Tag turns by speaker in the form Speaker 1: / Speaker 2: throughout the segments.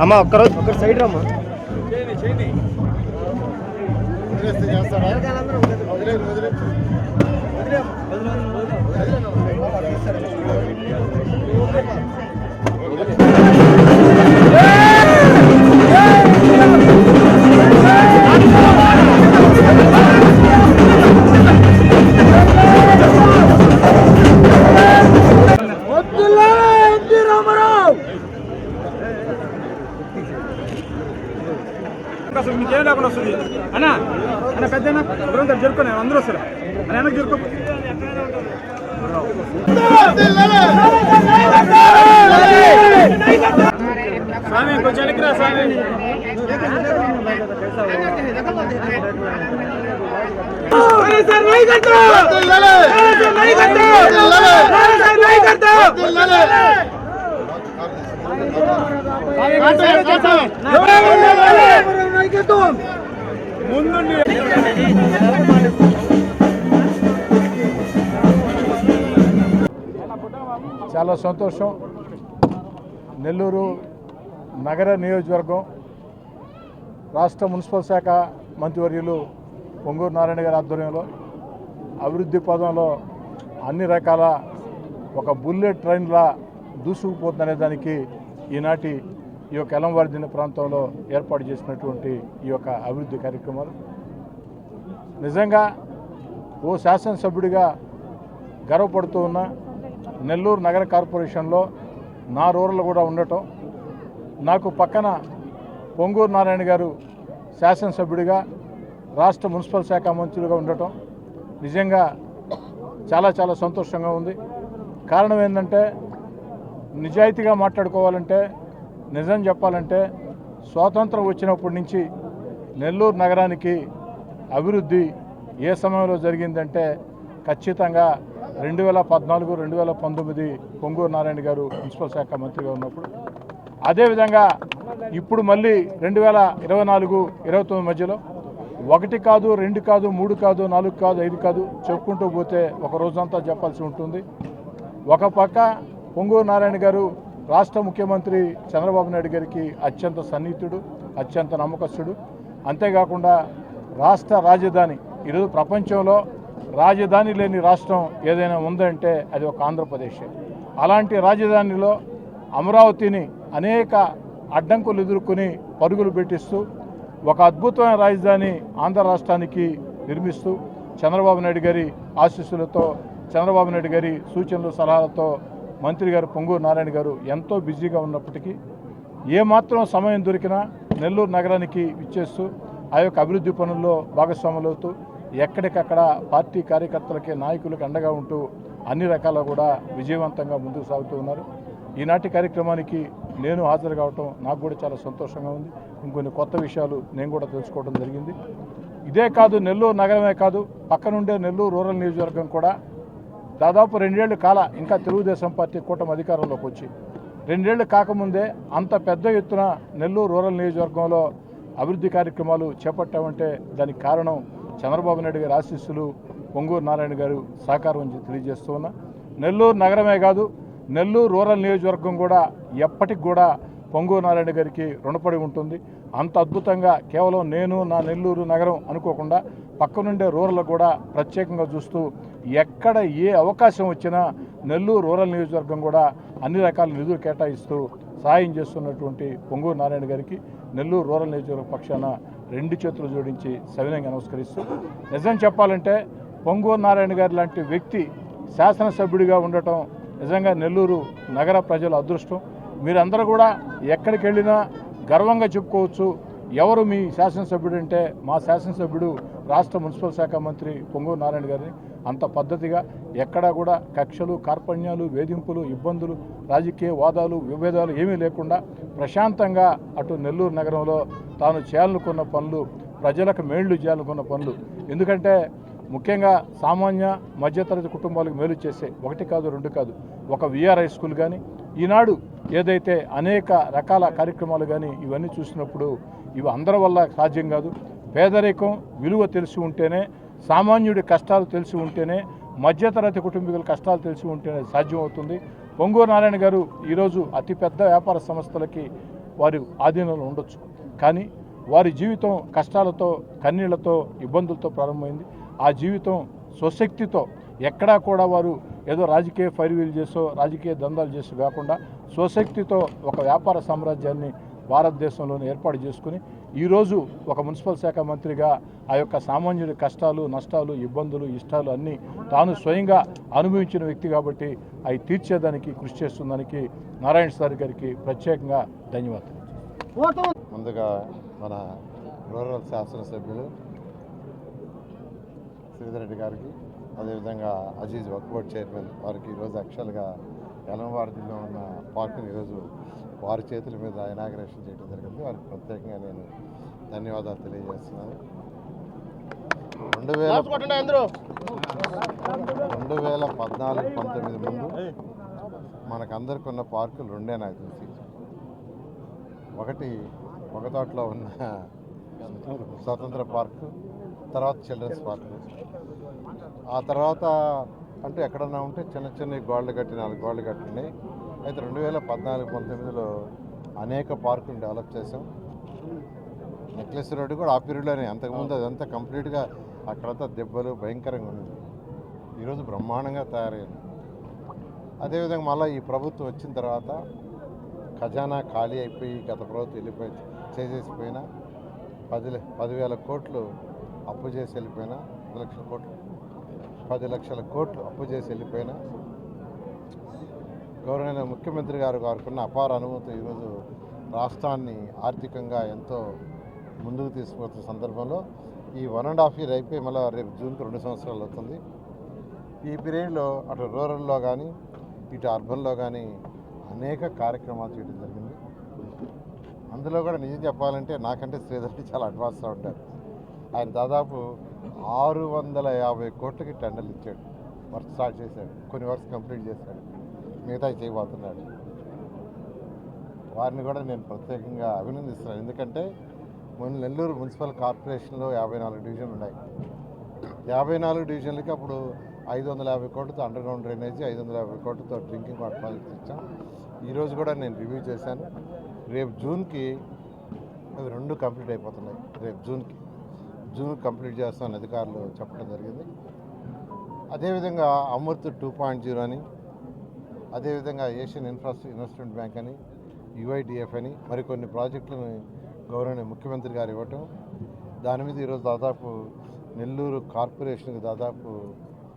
Speaker 1: అమ్మా ఒక్కరోజు ఒకటి సైడ్ రమ్మా.
Speaker 2: అసలు మీకేం లేకుండా వస్తుంది అన్నా అన్న పెద్ద జరుపుకున్నా అందరూ వస్తారు అని వెనక్కి జరుపు. స్వామి కొంచెం వెనక్కిరా స్వామి.
Speaker 3: చాలా సంతోషం. నెల్లూరు నగర నియోజకవర్గం రాష్ట్ర మున్సిపల్ శాఖ మంత్రివర్యులు పొంగూరు నారాయణ గారి ఆధ్వర్యంలో అభివృద్ధి పదంలో అన్ని రకాల ఒక బుల్లెట్ ట్రైన్లా దూసుకుపోతుందనే దానికి ఈనాటి ఈ యొక్క ఎలంవారిదిన ప్రాంతంలో ఏర్పాటు చేసినటువంటి ఈ యొక్క అభివృద్ధి కార్యక్రమాలు నిజంగా ఓ శాసనసభ్యుడిగా గర్వపడుతూ ఉన్న నెల్లూరు నగర కార్పొరేషన్లో నా రూరల్ కూడా ఉండటం, నాకు పక్కన పొంగూరు నారాయణ గారు శాసనసభ్యుడిగా రాష్ట్ర మున్సిపల్ శాఖ మంత్రులుగా ఉండటం నిజంగా చాలా చాలా సంతోషంగా ఉంది. కారణం ఏంటంటే నిజాయితీగా మాట్లాడుకోవాలంటే, నిజం చెప్పాలంటే స్వాతంత్రం వచ్చినప్పటి నుంచి నెల్లూరు నగరానికి అభివృద్ధి ఏ సమయంలో జరిగిందంటే ఖచ్చితంగా 2014, 2019 పొంగూరు నారాయణ గారు మున్సిపల్ శాఖ మంత్రిగా ఉన్నప్పుడు, అదేవిధంగా ఇప్పుడు మళ్ళీ 2024, 29 మధ్యలో 1 కాదు, 2 కాదు, 3 కాదు, 4 కాదు, 5 కాదు చెప్పుకుంటూ పోతే ఒక రోజంతా చెప్పాల్సి ఉంటుంది. ఒక పక్క పొంగూరు నారాయణ గారు రాష్ట్ర ముఖ్యమంత్రి చంద్రబాబు నాయుడు గారికి అత్యంత సన్నిహితుడు, అత్యంత నమ్మకస్తుడు. అంతేకాకుండా రాష్ట్ర రాజధాని, ఈరోజు ప్రపంచంలో రాజధాని లేని రాష్ట్రం ఏదైనా ఉందంటే అది ఒక ఆంధ్రప్రదేశ్. అలాంటి రాజధానిలో అమరావతిని అనేక అడ్డంకులు ఎదుర్కొని పరుగులు పెట్టిస్తూ ఒక అద్భుతమైన రాజధాని ఆంధ్ర రాష్ట్రానికి నిర్మిస్తూ చంద్రబాబు నాయుడు గారి ఆశీస్సులతో, చంద్రబాబు నాయుడు గారి సూచనలు సలహాలతో మంత్రి గారు పొంగూరు నారాయణ గారు ఎంతో బిజీగా ఉన్నప్పటికీ ఏమాత్రం సమయం దొరికినా నెల్లూరు నగరానికి ఇచ్చేస్తూ ఆ యొక్క అభివృద్ధి పనుల్లో భాగస్వాములవుతూ ఎక్కడికక్కడ పార్టీ కార్యకర్తలకి, నాయకులకు అండగా ఉంటూ అన్ని రకాల కూడా విజయవంతంగా ముందుకు సాగుతూ ఉన్నారు. ఈనాటి కార్యక్రమానికి నేను హాజరు కావటం నాకు కూడా చాలా సంతోషంగా ఉంది. ఇంకొన్ని కొత్త విషయాలు నేను కూడా తెలుసుకోవడం జరిగింది. ఇదే కాదు, నెల్లూరు నగరమే కాదు, పక్కనుండే నెల్లూరు రూరల్ నియోజకవర్గం కూడా దాదాపు 2 ఏళ్లు కాల ఇంకా తెలుగుదేశం పార్టీ కూటమి అధికారంలోకి వచ్చి 2 ఏళ్లు కాకముందే అంత పెద్ద ఎత్తున నెల్లూరు రూరల్ నియోజకవర్గంలో అభివృద్ధి కార్యక్రమాలు చేపట్టామంటే దానికి కారణం చంద్రబాబు నాయుడు గారి ఆశీస్సులు, పొంగూరు నారాయణ గారు సహకారం తెలియజేస్తూ ఉన్నా. నెల్లూరు నగరమే కాదు, నెల్లూరు రూరల్ నియోజకవర్గం కూడా ఎప్పటికి కూడా పొంగూరు నారాయణ గారికి రుణపడి ఉంటుంది. అంత అద్భుతంగా కేవలం నేను నా నెల్లూరు నగరం అనుకోకుండా పక్కనుండే రూరల్ కూడా ప్రత్యేకంగా చూస్తూ ఎక్కడ ఏ అవకాశం వచ్చినా నెల్లూరు రూరల్ నియోజకవర్గం కూడా అన్ని రకాల నిధులు కేటాయిస్తూ సహాయం చేస్తున్నటువంటి పొంగూరు నారాయణ గారికి నెల్లూరు రూరల్ నియోజకవర్గ పక్షాన 2 చేతులు జోడించి సవినయంగా నమస్కరిస్తూ, నిజం చెప్పాలంటే పొంగూరు నారాయణ గారి లాంటి వ్యక్తి శాసనసభ్యుడిగా ఉండటం నిజంగా నెల్లూరు నగర ప్రజల అదృష్టం. మీరందరూ కూడా ఎక్కడికి వెళ్ళినా గర్వంగా చెప్పుకోవచ్చు, ఎవరు మీ శాసనసభ్యుడు అంటే మా శాసనసభ్యుడు రాష్ట్ర మున్సిపల్ శాఖ మంత్రి పొంగూరు నారాయణ గారిని. అంత పద్ధతిగా ఎక్కడా కూడా కక్షలు, కార్పణ్యాలు, వేధింపులు, ఇబ్బందులు, రాజకీయ వాదాలు, విభేదాలు ఏమీ లేకుండా ప్రశాంతంగా అటు నెల్లూరు నగరంలో తాను చేయాలనుకున్న పనులు, ప్రజలకు మేళ్లు చేయాలనుకున్న పనులు, ఎందుకంటే ముఖ్యంగా సామాన్య మధ్యతరగతి కుటుంబాలకు మేలు చేసే 1 కాదు 2 కాదు ఒక విఆర్ఐ స్కూల్ కానీ, ఈనాడు ఏదైతే అనేక రకాల కార్యక్రమాలు కానీ ఇవన్నీ చూసినప్పుడు ఇవి అందరి వల్ల సాధ్యం కాదు. పేదరికం విలువ తెలిసి ఉంటేనే, సామాన్యుడి కష్టాలు తెలిసి ఉంటేనే, మధ్యతరగతి కుటుంబీకుల కష్టాలు తెలిసి ఉంటేనే సాధ్యమవుతుంది. పొంగూరు నారాయణ గారు ఈరోజు అతిపెద్ద వ్యాపార సంస్థలకి వారి ఆధీనంలో ఉండొచ్చు, కానీ వారి జీవితం కష్టాలతో, కన్నీళ్లతో, ఇబ్బందులతో ప్రారంభమైంది. ఆ జీవితం స్వశక్తితో ఎక్కడా కూడా వారు ఏదో రాజకీయ ఫైర్వీల్ చేసో రాజకీయ దందాలు చేసో కాకుండా స్వశక్తితో ఒక వ్యాపార సామ్రాజ్యాన్ని భారతదేశంలోనే ఏర్పాటు చేసుకుని ఈరోజు ఒక మున్సిపల్ శాఖ మంత్రిగా ఆ యొక్క సామాన్యుడి కష్టాలు, నష్టాలు, ఇబ్బందులు, ఇష్టాలు అన్నీ తాను స్వయంగా అనుభవించిన వ్యక్తి కాబట్టి అవి తీర్చేదానికి కృషి చేస్తుందానికి నారాయణ సార్ గారికి ప్రత్యేకంగా ధన్యవాదాలు.
Speaker 4: ముందుగా మన రూరల్ శాసనసభ్యులు శ్రీధర్ రెడ్డి గారికి, అదేవిధంగా అజీజ్ వక్ఫ్ బోర్డ్ చైర్మన్ వారికి ఈరోజు యాక్చువల్గా యలమవారిలో ఉన్న పార్కుని ఈరోజు వారి చేతుల మీద ఇనాగ్రేషన్ చేయడం జరిగింది. వారికి ప్రత్యేకంగా నేను ధన్యవాదాలు తెలియజేస్తున్నాను. 2014-19 ముందు మనకందరికి ఉన్న పార్కులు 2 నాకు తెలిసి. ఒక తోటలో ఉన్న స్వతంత్ర పార్కు, తర్వాత చిల్డ్రన్స్ పార్కు. ఆ తర్వాత అంటే ఎక్కడన్నా ఉంటే చిన్న చిన్న గోడలు కట్టి 4 గోడలు కట్టినాయి. అయితే 2014-19లో అనేక పార్కులు డెవలప్ చేసాం. నెక్లెస్ రోడ్డు కూడా ఆ పీరియడ్లోనే, అంతకుముందు అదంతా కంప్లీట్గా అక్కడంతా దెబ్బలు భయంకరంగా ఉంది. ఈరోజు బ్రహ్మాండంగా తయారైంది. అదేవిధంగా మళ్ళీ ఈ ప్రభుత్వం వచ్చిన తర్వాత ఖజానా ఖాళీ అయిపోయి గత ప్రభుత్వం వెళ్ళిపోయి చేసేసిపోయినా 10,000 కోట్లు అప్పు చేసి వెళ్ళిపోయినా, 10 లక్షల కోట్లు అప్పు చేసి వెళ్ళిపోయినా గౌరవనీయ ముఖ్యమంత్రి గారుకున్న అపార అనుభూతి ఈరోజు రాష్ట్రాన్ని ఆర్థికంగా ఎంతో ముందుకు తీసుకుపోతున్న సందర్భంలో ఈ 1.5 year అయిపోయి మళ్ళీ రేపు జూన్కి 2 సంవత్సరాలు అవుతుంది. ఈ పీరియడ్లో అటు రూరల్లో కానీ ఇటు అర్బన్లో కానీ అనేక కార్యక్రమాలు చేయడం జరిగింది. అందులో కూడా నిజం చెప్పాలంటే నాకంటే శ్రీధర్కి చాలా అడ్వాన్స్గా ఉంటారు. ఆయన దాదాపు 650 కోట్లకి టెండర్లు ఇచ్చాడు, వర్క్ స్టార్ట్ చేశాడు, కొన్ని వర్క్స్ కంప్లీట్ చేశాడు, మిగతా చేయబోతున్నాడు. వారిని కూడా నేను ప్రత్యేకంగా అభినందిస్తున్నాను. ఎందుకంటే మన నెల్లూరు మున్సిపల్ కార్పొరేషన్లో 54 డివిజన్లు ఉన్నాయి. 54 డివిజన్లకి అప్పుడు 550 కోట్లతో అండర్ గ్రౌండ్ డ్రైనేజీ, 550 కోట్లతో డ్రింకింగ్ వాటర్ ప్రాజెక్ట్స్ ఇచ్చాం. ఈరోజు కూడా నేను రివ్యూ చేశాను. రేపు జూన్కి అవి 2 కంప్లీట్ అయిపోతున్నాయి. రేపు జూన్ కంప్లీట్ చేస్తామని అధికారులు చెప్పడం జరిగింది. అదేవిధంగా అమృత్ 2.0 అని, అదేవిధంగా ఏషియన్ ఇన్వెస్ట్మెంట్ బ్యాంక్ అని, యుఐడిఎఫ్ అని మరికొన్ని ప్రాజెక్టులను గౌరవనీయ ముఖ్యమంత్రి గారు ఇవ్వటం, దాని మీద ఈరోజు దాదాపు నెల్లూరు కార్పొరేషన్కి దాదాపు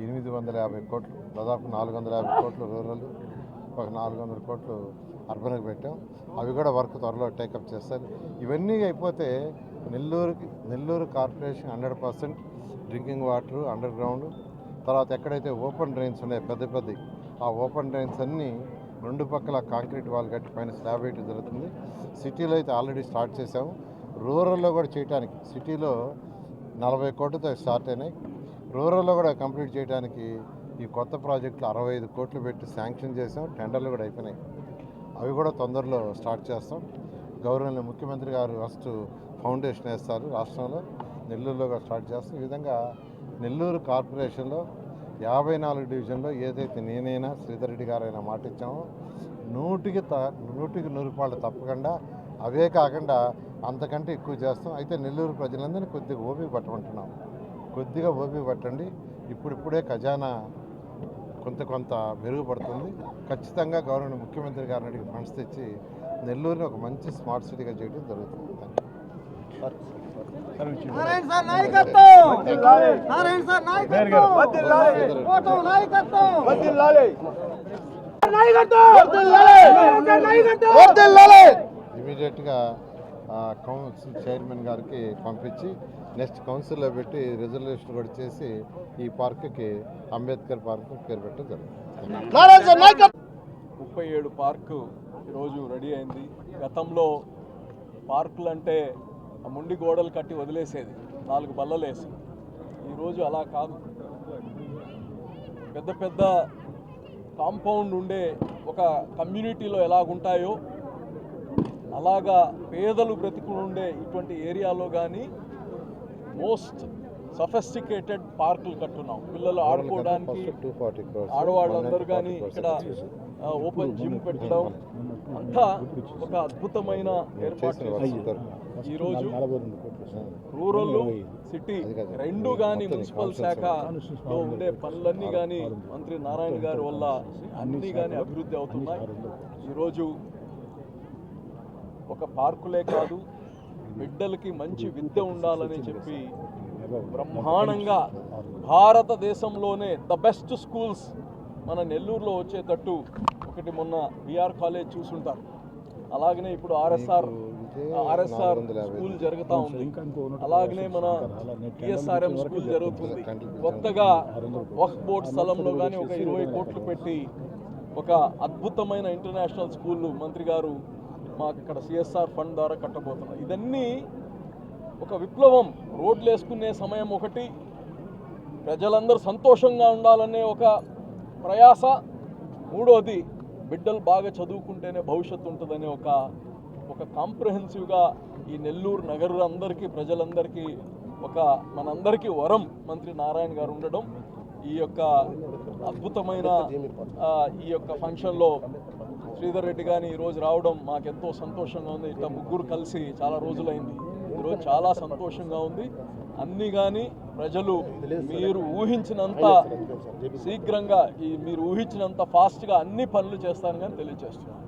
Speaker 4: 850 కోట్లు, దాదాపు 450 కోట్లు రూరల్, ఒక 400 కోట్లు అర్బన్కి పెట్టాం. అవి కూడా వర్క్ త్వరలో టేకప్ చేస్తారు. ఇవన్నీ అయిపోతే Nellore corporation 100% drinking water under ground, తర్వాత ఎక్కడైతే ఓపెన్ డ్రైన్స్ ఉన్నాయో పెద్ద ఆ ఓపెన్ డ్రైన్స్ అన్నీ 2 పక్కల కాంక్రీట్ వాల్ కట్టి పైన స్లాబ్ వేయడం జరుగుతుంది. సిటీలో అయితే ఆల్రెడీ స్టార్ట్ చేసాము. రూరల్లో కూడా చేయడానికి సిటీలో 40 కోట్లతో స్టార్ట్ అయినాయి. రూరల్లో కూడా కంప్లీట్ చేయడానికి ఈ కొత్త ప్రాజెక్టులు 65 కోట్లు పెట్టి శాంక్షన్ చేసాం. టెండర్లు కూడా అయిపోయినాయి. అవి కూడా తొందరలో స్టార్ట్ చేస్తాం. గౌరవనీయ ముఖ్యమంత్రి గారు ఫస్ట్ ఫౌండేషన్ వేస్తారు రాష్ట్రంలో, నెల్లూరులో కూడా స్టార్ట్ చేస్తాం. ఈ విధంగా నెల్లూరు కార్పొరేషన్లో 54 డివిజన్లో ఏదైతే నేనైనా శ్రీధర్ రెడ్డి గారైనా మాట ఇచ్చామో 100కి 100 తప్పకుండా అవే కాకుండా అంతకంటే ఎక్కువ చేస్తాం. అయితే నెల్లూరు ప్రజలందరినీ కొద్దిగా ఓపిక పట్టమంటున్నాం. కొద్దిగా ఓపిక పట్టండి. ఇప్పుడిప్పుడే ఖజానా కొంత మెరుగుపడుతుంది. ఖచ్చితంగా గవర్నమెంట్ ముఖ్యమంత్రి గారిని అడిగి ఫండ్స్ తెచ్చి నెల్లూరుని ఒక మంచి స్మార్ట్ సిటీగా చేయడం జరుగుతుంది. ఇమీడియట్గా కౌన్సిల్ చైర్మన్ గారికి పంపించి నెక్స్ట్ కౌన్సిల్లో పెట్టి రిజర్వేషన్ కూడా చేసి ఈ పార్కుకి అంబేద్కర్ పార్కు పేరు పెట్టడం జరుగుతుంది.
Speaker 5: 37 పార్కు ఈరోజు రెడీ అయింది. గతంలో పార్కులు అంటే ముండి గోడలు కట్టి వదిలేసేది, 4 బల్లలు వేసి. ఈరోజు అలా కాదు. పెద్ద పెద్ద కాంపౌండ్ ఉండే ఒక కమ్యూనిటీలో ఎలాగుంటాయో అలాగా పేదలు బ్రతికులుండే ఇటువంటి ఏరియాలో కానీ మోస్ట్ సఫిస్టికేటెడ్ పార్కులు కట్టున్నాం. పిల్లలు ఆడుకోవడానికి, ఆడవాళ్ళందరూ కానీ ఇక్కడ ఓపెన్ జిమ్ పెట్టడం అంతా ఒక అద్భుతమైన ఏర్పాటు. ఈరోజు రూరల్ సిటీ రెండు కానీ మున్సిపల్ శాఖలో ఉండే పనులన్నీ కానీ మంత్రి నారాయణ గారి వల్ల అన్నీ కానీ అభివృద్ధి అవుతున్నాయి. ఈరోజు ఒక పార్కులే కాదు, బిడ్డలకి మంచి విద్య ఉండాలని చెప్పి బ్రహ్మాండంగా భారతదేశంలోనే ద బెస్ట్ స్కూల్స్ మన నెల్లూరులో వచ్చేటట్టు ఒకటి మొన్న బిఆర్ కాలేజ్ చూసుంటారు. అలాగనే ఇప్పుడు ఆర్ఎస్ఆర్ స్కూల్ జరుగుతూ ఉంది. అలాగనే మన టిఎస్ఆర్ఎం స్కూల్ జరుగుతుంది. కొత్తగా వక్ఫ్ బోర్డ్ స్థలంలో కానీ ఒక 20 కోట్లు పెట్టి ఒక అద్భుతమైన ఇంటర్నేషనల్ స్కూల్ మంత్రి గారు మాకు ఇక్కడ సిఎస్ఆర్ ఫండ్ ద్వారా కట్టబోతున్నారు. ఇదన్నీ ఒక విప్లవం. రోడ్లు వేసుకునే సమయం ఒకటి, ప్రజలందరూ సంతోషంగా ఉండాలనే ఒక ప్రయాస, మూడోది బిడ్డలు బాగా చదువుకుంటేనే భవిష్యత్తు ఉంటుందనే ఒక కాంప్రహెన్సివ్గా ఈ నెల్లూరు నగరులందరికీ, ప్రజలందరికీ మనందరికీ వరం మంత్రి నారాయణ గారు ఉండడం. ఈ యొక్క అద్భుతమైన ఈ యొక్క ఫంక్షన్లో శ్రీధర్ రెడ్డి కానీ ఈరోజు రావడం మాకెంతో సంతోషంగా ఉంది. ఇట్లా ముగ్గురు కలిసి చాలా రోజులైంది. ఈరోజు చాలా సంతోషంగా ఉంది. అన్నీ కానీ ప్రజలు మీరు ఊహించినంత శీఘ్రంగా, మీరు ఊహించినంత ఫాస్ట్గా అన్ని పనులు చేస్తారని కానీ తెలియజేస్తున్నాను.